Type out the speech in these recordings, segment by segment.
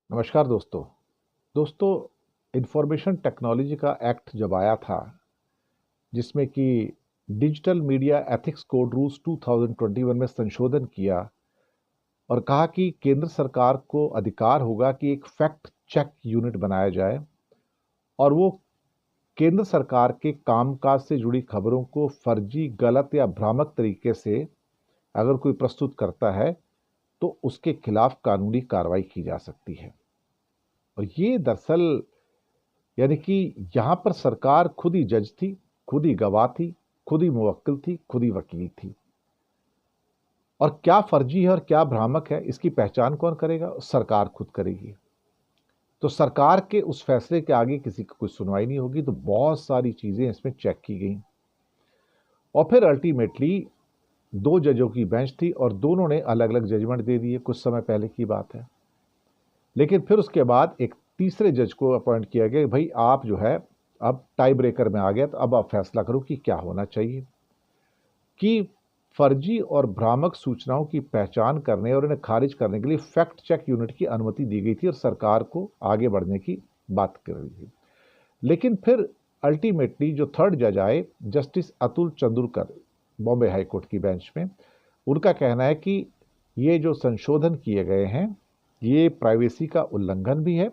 नमस्कार दोस्तों। दोस्तों, इंफॉर्मेशन टेक्नोलॉजी का एक्ट जब आया था, जिसमें कि digital media ethics code rules 2021 में संशोधन किया और कहा कि केंद्र सरकार को अधिकार होगा कि एक फैक्ट चेक यूनिट बनाया जाए और वो केंद्र सरकार के कामकाज से जुड़ी खबरों को फर्जी, गलत या भ्रामक तरीके से अगर कोई प्रस्तुत करता है, तो उसके खिलाफ कानूनी कार्रवाई की जा सकती है। और ये दरअसल यानी कि यहाँ पर सरकार खुद ही जज थी, खुद ही गवाह थी, खुद ही मुवक्किल थी, खुद ही वकील थी। और क्या फर्जी है और क्या भ्रामक है, इसकी पहचान कौन करेगा? सरकार खुद करेगी। तो सरकार के उस फैसले के आगे किसी की कोई सुनवाई नहीं होगी। तो बहुत सारी चीजें इसमें चेक की गई और फिर अल्टीमेटली दो जजों की बेंच थी और दोनों ने अलग अलग जजमेंट दे दिए। कुछ समय पहले की बात है। लेकिन फिर उसके बाद एक तीसरे जज को अपॉइंट किया गया। भाई आप जो है अब टाई ब्रेकर में आ गया, तो अब आप फैसला करो कि क्या होना चाहिए। कि फर्जी और भ्रामक सूचनाओं की पहचान करने और इन्हें खारिज करने के लिए फैक्ट चेक यूनिट की अनुमति दी गई थी और सरकार को आगे बढ़ने की बात कर रही थी। लेकिन फिर अल्टीमेटली जो थर्ड जज आए, justice Atul Chandrakar, Bombay high court की बेंच में, उनका कहना है कि ये जो संशोधन किए गए हैं, ये प्राइवेसी का उल्लंघन भी है।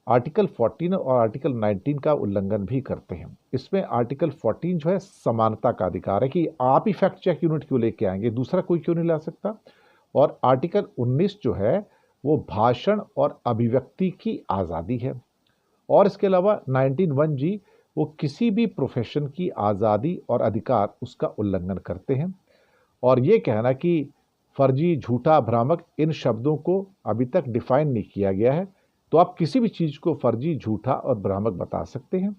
आर्टिकल 14 और आर्टिकल 19 का उल्लंघन भी करते हैं। इसमें आर्टिकल 14 जो है समानता का अधिकार है कि आप ही फैक्ट चेक यूनिट क्यों लेके आएंगे, दूसरा कोई क्यों नहीं ला सकता। और आर्टिकल 19 जो है वो भाषण और अभिव्यक्ति की आज़ादी है। और इसके अलावा 19(1)(g वो किसी भी प्रोफेशन की आज़ादी और अधिकार उसका उल्लंघन करते हैं। और ये कहना कि फर्जी, झूठा, भ्रामक, इन शब्दों को अभी तक डिफाइन नहीं किया गया है, तो आप किसी भी चीज को फर्जी, झूठा और भ्रामक बता सकते हैं।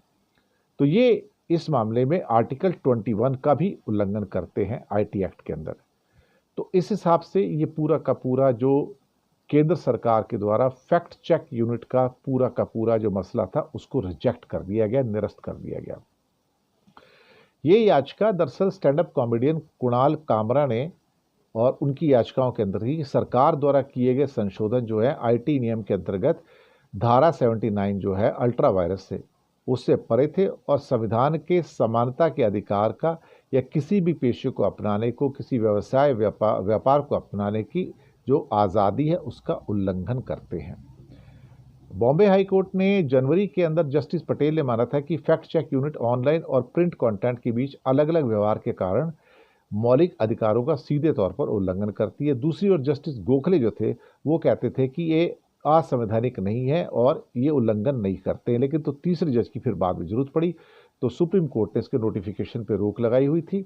तो ये इस मामले में आर्टिकल 21 का भी उल्लंघन करते हैं आईटी एक्ट के अंदर। तो इस हिसाब से ये पूरा का पूरा जो केंद्र सरकार के द्वारा फैक्ट चेक यूनिट का पूरा जो मसला था, उसको रिजेक्ट कर दिया गया, निरस्त कर दिया गया। ये याचिका दरअसल stand up comedian Kunal Kamra ने और उनकी याचिकाओं के अंदर थी कि सरकार द्वारा किए गए संशोधन जो है आईटी नियम के अंतर्गत धारा 79 जो है अल्ट्रा वायरस से उससे परे थे और संविधान के समानता के अधिकार का या किसी भी पेशे को अपनाने को, किसी व्यवसाय व्यापार को अपनाने की जो आज़ादी है उसका उल्लंघन करते हैं। बॉम्बे हाई कोर्ट ने जनवरी के अंदर जस्टिस पटेल ने माना था कि फैक्ट चेक यूनिट ऑनलाइन और प्रिंट कंटेंट के बीच अलग अलग व्यवहार के कारण मौलिक अधिकारों का सीधे तौर पर उल्लंघन करती है। दूसरी ओर जस्टिस गोखले जो थे वो कहते थे कि ये असंवैधानिक नहीं है और ये उल्लंघन नहीं करते हैं। लेकिन तो तीसरे जज की फिर बाद में जरूरत पड़ी, तो सुप्रीम कोर्ट ने इसके नोटिफिकेशन पर रोक लगाई हुई थी।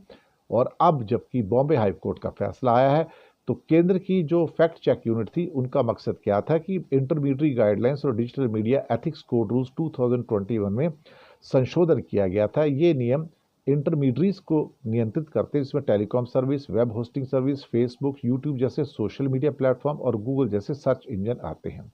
और अब जबकि बॉम्बे हाई कोर्ट का फैसला आया है, तो केंद्र की जो फैक्ट चेक यूनिट थी उनका मकसद क्या था कि इंटरमीडियरी गाइडलाइंस और digital media ethics code rules 2021 में संशोधन किया गया था। ये नियम इंटरमीडियरीज को नियंत्रित करते हैं, इसमें telecom service, web hosting service, Facebook, YouTube जैसे सोशल मीडिया प्लेटफॉर्म और गूगल जैसे सर्च इंजन आते हैं।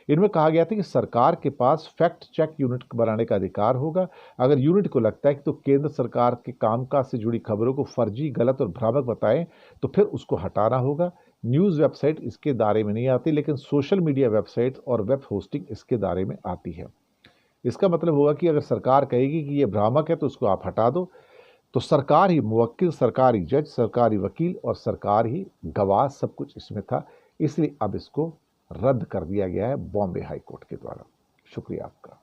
इनमें कहा गया था कि सरकार के पास फैक्ट चेक यूनिट बनाने का अधिकार होगा। अगर यूनिट को लगता है कि तो केंद्र सरकार के कामकाज से जुड़ी खबरों को फर्जी, गलत और भ्रामक बताएं, तो फिर उसको हटाना होगा। न्यूज़ वेबसाइट इसके दायरे में नहीं आती, लेकिन सोशल मीडिया वेबसाइट और वेब होस्टिंग इसके दायरे में आती है। इसका मतलब होगा कि अगर सरकार कहेगी कि ये भ्रामक है तो उसको आप हटा दो, तो सरकार ही मुवक्किल, सरकारी जज, सरकारी वकील और सरकार ही गवाह सब कुछ इसमें था। इसलिए अब इसको रद्द कर दिया गया है बॉम्बे हाई कोर्ट के द्वारा। शुक्रिया आपका।